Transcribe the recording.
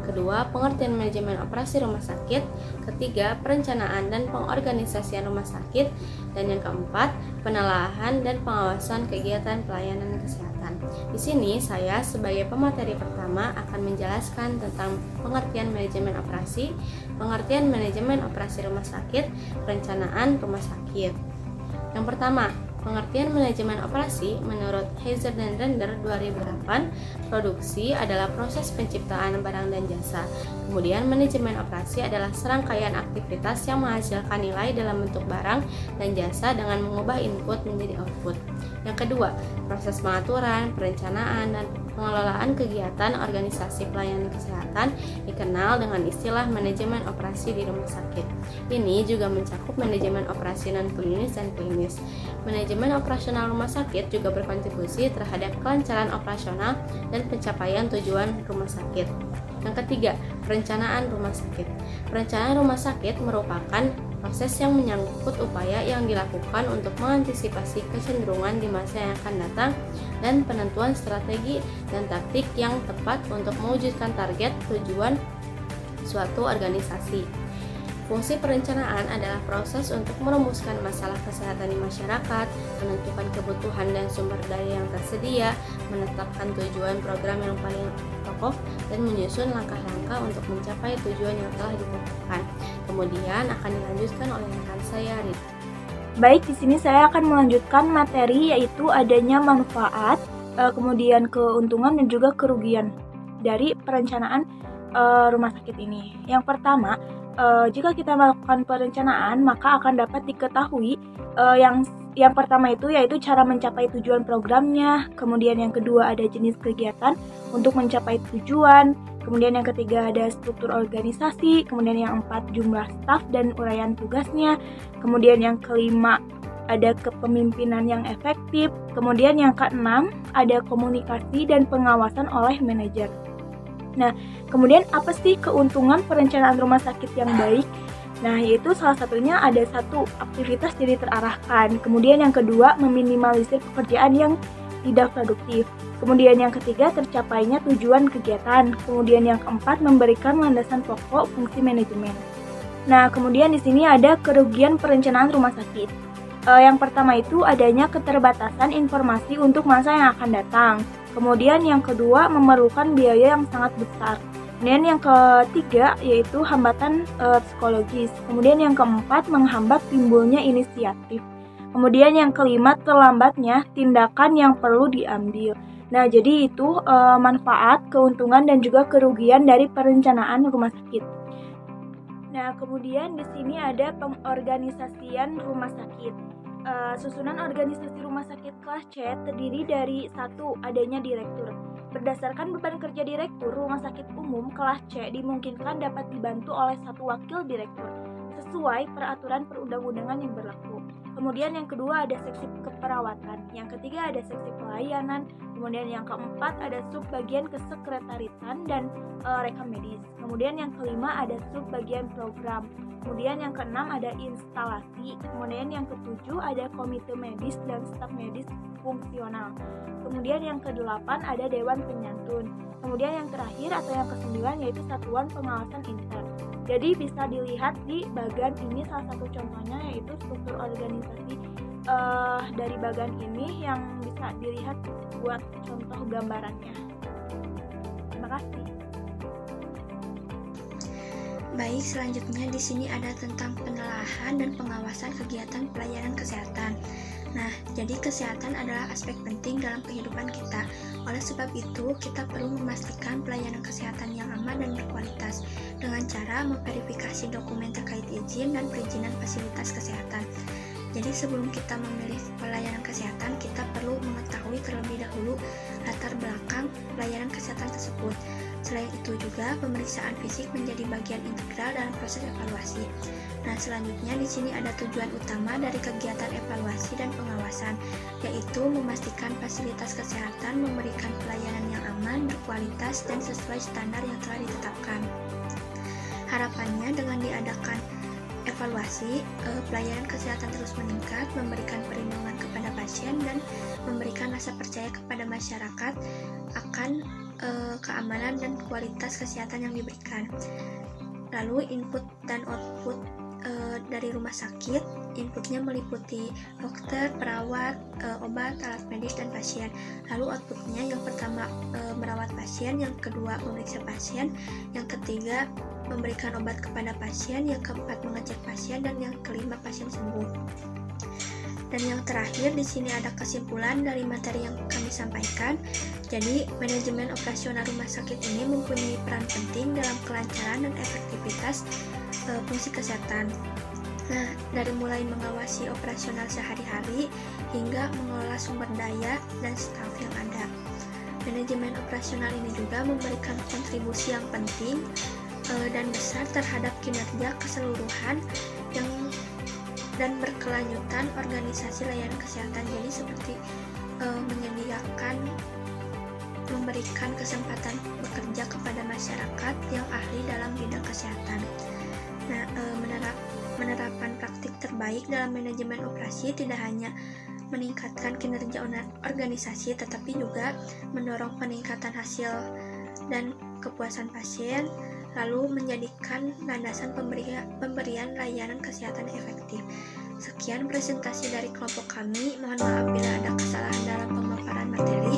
Kedua, pengertian manajemen operasi rumah sakit. Ketiga, perencanaan dan pengorganisasian rumah sakit. Dan yang keempat, penelaahan dan pengawasan kegiatan pelayanan kesehatan. Di sini saya sebagai pemateri pertama akan menjelaskan tentang pengertian manajemen operasi, pengertian manajemen operasi rumah sakit, perencanaan rumah sakit. Yang pertama, pengertian manajemen operasi menurut Heiser dan Render 2008, produksi adalah proses penciptaan barang dan jasa. Kemudian manajemen operasi adalah serangkaian aktivitas yang menghasilkan nilai dalam bentuk barang dan jasa dengan mengubah input menjadi output. Yang kedua, proses pengaturan, perencanaan, dan pengelolaan kegiatan organisasi pelayanan kesehatan dikenal dengan istilah manajemen operasi di rumah sakit. Ini juga mencakup manajemen operasi non-klinis dan klinis. Manajemen operasional rumah sakit juga berkontribusi terhadap kelancaran operasional dan pencapaian tujuan rumah sakit. Yang ketiga, perencanaan rumah sakit. Perencanaan rumah sakit merupakan proses yang menyangkut upaya yang dilakukan untuk mengantisipasi kecenderungan di masa yang akan datang dan penentuan strategi dan taktik yang tepat untuk mewujudkan target tujuan suatu organisasi. Fungsi perencanaan adalah proses untuk merumuskan masalah kesehatan di masyarakat, menentukan kebutuhan dan sumber daya yang tersedia, menetapkan tujuan program yang paling pokok, dan menyusun langkah-langkah untuk mencapai tujuan yang telah ditetapkan. Kemudian akan dilanjutkan oleh rekan saya, Rit. Baik, di sini saya akan melanjutkan materi yaitu adanya manfaat, kemudian keuntungan dan juga kerugian dari perencanaan rumah sakit ini. Yang pertama, jika kita melakukan perencanaan, maka akan dapat diketahui yang pertama itu yaitu cara mencapai tujuan programnya, kemudian yang kedua ada jenis kegiatan untuk mencapai tujuan, kemudian yang ketiga ada struktur organisasi, kemudian yang keempat jumlah staf dan uraian tugasnya, kemudian yang kelima ada kepemimpinan yang efektif, kemudian yang keenam ada komunikasi dan pengawasan oleh manajer. Nah, kemudian apa sih keuntungan perencanaan rumah sakit yang baik? Nah, yaitu salah satunya ada satu, aktivitas jadi terarahkan. Kemudian yang kedua, meminimalisir pekerjaan yang tidak produktif. Kemudian yang ketiga, tercapainya tujuan kegiatan. Kemudian yang keempat, memberikan landasan pokok fungsi manajemen. Nah, kemudian di sini ada kerugian perencanaan rumah sakit. Yang pertama itu adanya keterbatasan informasi untuk masa yang akan datang. Kemudian yang kedua memerlukan biaya yang sangat besar. Kemudian yang ketiga yaitu hambatan psikologis. Kemudian yang keempat menghambat timbulnya inisiatif. Kemudian yang kelima terlambatnya tindakan yang perlu diambil. Nah, jadi itu manfaat, keuntungan dan juga kerugian dari perencanaan rumah sakit. Nah, kemudian di sini ada pengorganisasian rumah sakit. Susunan organisasi rumah sakit kelas C terdiri dari 1. Adanya direktur. Berdasarkan beban kerja direktur, rumah sakit umum kelas C dimungkinkan dapat dibantu oleh 1 wakil direktur sesuai peraturan perundang-undangan yang berlaku. Kemudian yang kedua ada seksi keperawatan, yang ketiga ada seksi pelayanan, kemudian yang keempat ada subbagian kesekretaritan dan rekam medis. Kemudian yang kelima ada subbagian program. Kemudian yang keenam ada instalasi. Kemudian yang ketujuh ada komite medis dan staf medis fungsional. Kemudian yang kedelapan ada dewan penyantun. Kemudian yang terakhir atau yang kesembilan yaitu satuan pengawasan intern. Jadi bisa dilihat di bagian ini salah satu contohnya yaitu struktur organisasi dari bagian ini yang bisa dilihat buat contoh gambarannya. Terima kasih. Baik, selanjutnya di sini ada tentang penelaahan dan pengawasan kegiatan pelayanan kesehatan. Nah, jadi kesehatan adalah aspek penting dalam kehidupan kita. Oleh sebab itu, kita perlu memastikan pelayanan kesehatan yang aman dan berkualitas dengan cara memverifikasi dokumen terkait izin dan perizinan fasilitas kesehatan. Jadi sebelum kita memilih pelayanan kesehatan, kita perlu mengetahui terlebih dahulu latar belakang pelayanan kesehatan tersebut. Selain itu juga pemeriksaan fisik menjadi bagian integral dalam proses evaluasi. Nah, selanjutnya di sini ada tujuan utama dari kegiatan evaluasi dan pengawasan, yaitu memastikan fasilitas kesehatan memberikan pelayanan yang aman, berkualitas, dan sesuai standar yang telah ditetapkan. Harapannya dengan diadakan evaluasi, pelayanan kesehatan terus meningkat, memberikan perlindungan kepada pasien dan memberikan rasa percaya kepada masyarakat akan keamanan dan kualitas kesehatan yang diberikan. Lalu input dan output dari rumah sakit, inputnya meliputi dokter, perawat, obat, alat medis, dan pasien. Lalu outputnya yang pertama merawat pasien, yang kedua memeriksa pasien, yang ketiga memberikan obat kepada pasien, yang keempat mengecek pasien, dan yang kelima pasien sembuh. Dan yang terakhir di sini ada kesimpulan dari materi yang kami sampaikan. Jadi, manajemen operasional rumah sakit ini mempunyai peran penting dalam kelancaran dan efektivitas fungsi kesehatan. Nah, dari mulai mengawasi operasional sehari-hari hingga mengelola sumber daya dan staf yang ada. Manajemen operasional ini juga memberikan kontribusi yang penting dan besar terhadap kinerja keseluruhan yang dan berkelanjutan organisasi layanan kesehatan. Jadi seperti memberikan kesempatan bekerja kepada masyarakat yang ahli dalam bidang kesehatan. Nah, penerapan praktik terbaik dalam manajemen operasi tidak hanya meningkatkan kinerja organisasi, tetapi juga mendorong peningkatan hasil dan kepuasan pasien, lalu menjadikan landasan pemberian layanan kesehatan efektif. Sekian presentasi dari kelompok kami. Mohon maaf bila ada kesalahan dalam pemaparan materi.